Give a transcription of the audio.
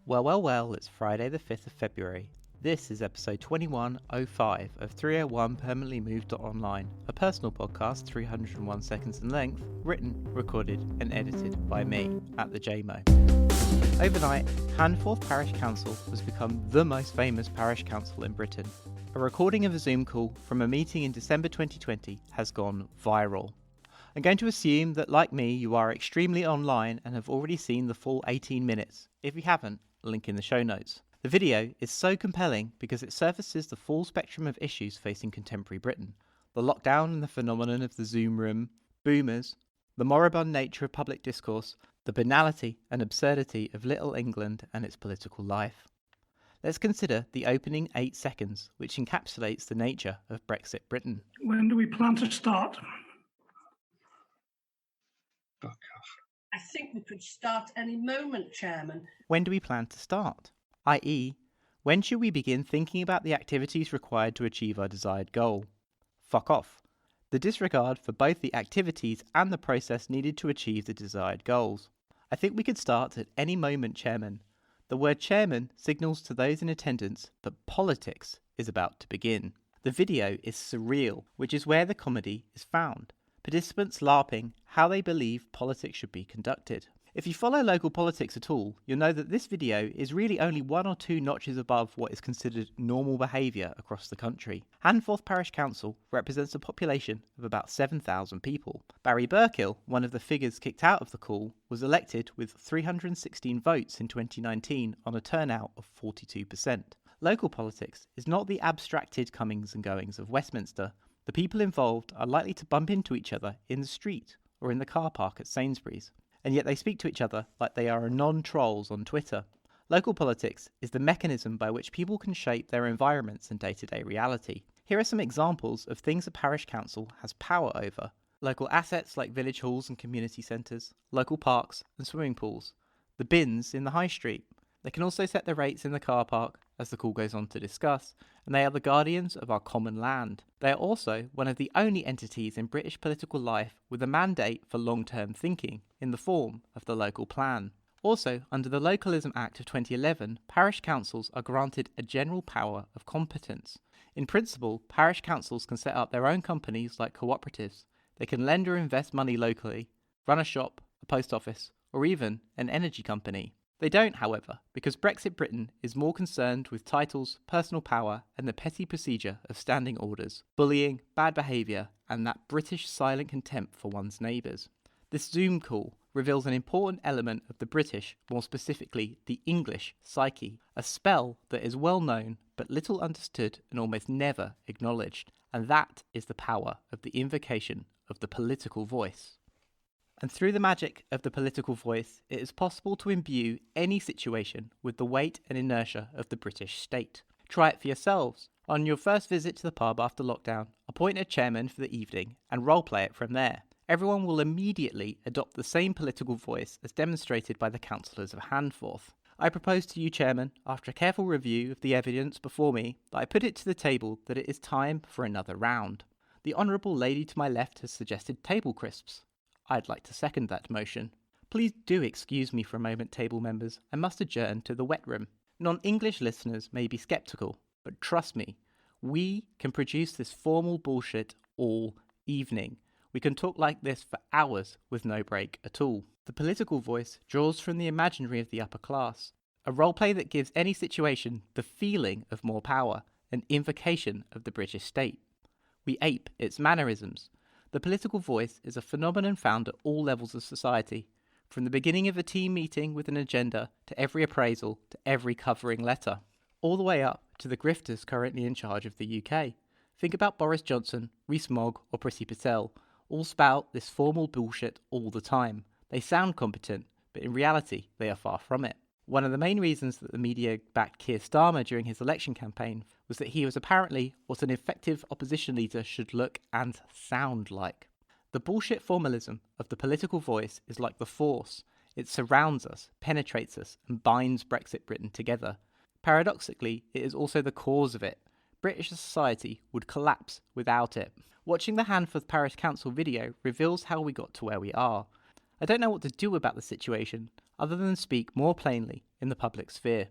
Well, it's Friday the 5th of February. This is episode 2105 of 301 Permanently Moved Online, a personal podcast 301 seconds in length, written, recorded and edited by me, at the JMO. Overnight, Handforth Parish Council has become the most famous parish council in Britain. A recording of a Zoom call from a meeting in December 2020 has gone viral. I'm going to assume that, like me, you are extremely online and have already seen the full 18 minutes. If you haven't, link in the show notes. The video is so compelling because it surfaces the full spectrum of issues facing contemporary Britain. The lockdown and the phenomenon of the Zoom room, boomers, the moribund nature of public discourse, the banality and absurdity of Little England and its political life. Let's consider the opening 8 seconds, which encapsulates the nature of Brexit Britain. When do we plan to start? Fuck off. I think we could start any moment, Chairman. When do we plan to start? I.e., when should we begin thinking about the activities required to achieve our desired goal? Fuck off. The disregard for both the activities and the process needed to achieve the desired goals. I think we could start at any moment, Chairman. The word chairman signals to those in attendance that politics is about to begin. The video is surreal, which is where the comedy is found. Participants LARPing how they believe politics should be conducted. If you follow local politics at all, you'll know that this video is really only 1 or 2 notches above what is considered normal behaviour across the country. Handforth Parish Council represents a population of about 7,000 people. Barry Burkill, one of the figures kicked out of the call, was elected with 316 votes in 2019 on a turnout of 42%. Local politics is not the abstracted comings and goings of Westminster. The people involved are likely to bump into each other in the street or in the car park at Sainsbury's, and yet they speak to each other like they are non-trolls on Twitter. Local politics is the mechanism by which people can shape their environments and day-to-day reality. Here are some examples of things a parish council has power over. Local assets like village halls and community centres, local parks and swimming pools, the bins in the high street. They can also set the rates in the car park, as the call goes on to discuss, and they are the guardians of our common land. They are also one of the only entities in British political life with a mandate for long-term thinking in the form of the local plan. Also, under the Localism Act of 2011, parish councils are granted a general power of competence. In principle, parish councils can set up their own companies like cooperatives. They can lend or invest money locally, run a shop, a post office, or even an energy company. They don't, however, because Brexit Britain is more concerned with titles, personal power, and the petty procedure of standing orders, bullying, bad behaviour, and that British silent contempt for one's neighbours. This Zoom call reveals an important element of the British, more specifically the English, psyche, a spell that is well known but little understood and almost never acknowledged, and that is the power of the invocation of the political voice. And through the magic of the political voice, it is possible to imbue any situation with the weight and inertia of the British state. Try it for yourselves. On your first visit to the pub after lockdown, appoint a chairman for the evening and roleplay it from there. Everyone will immediately adopt the same political voice as demonstrated by the councillors of Handforth. I propose to you, Chairman, after a careful review of the evidence before me, that I put it to the table that it is time for another round. The honourable lady to my left has suggested table crisps. I'd like to second that motion. Please do excuse me for a moment, table members. I must adjourn to the wet room. Non-English listeners may be sceptical, but trust me, we can produce this formal bullshit all evening. We can talk like this for hours with no break at all. The political voice draws from the imaginary of the upper class, a roleplay that gives any situation the feeling of more power, an invocation of the British state. We ape its mannerisms. The political voice is a phenomenon found at all levels of society, from the beginning of a team meeting with an agenda to every appraisal to every covering letter, all the way up to the grifters currently in charge of the UK. Think about Boris Johnson, Rees-Mogg or Priti Patel, all spout this formal bullshit all the time. They sound competent, but in reality they are far from it. One of the main reasons that the media backed Keir Starmer during his election campaign was that he was apparently what an effective opposition leader should look and sound like. The bullshit formalism of the political voice is like the Force. It surrounds us, penetrates us, and binds Brexit Britain together. Paradoxically, it is also the cause of it. British society would collapse without it. Watching the Handforth Parish Council video reveals how we got to where we are. I don't know what to do about the situation, other than speak more plainly in the public sphere.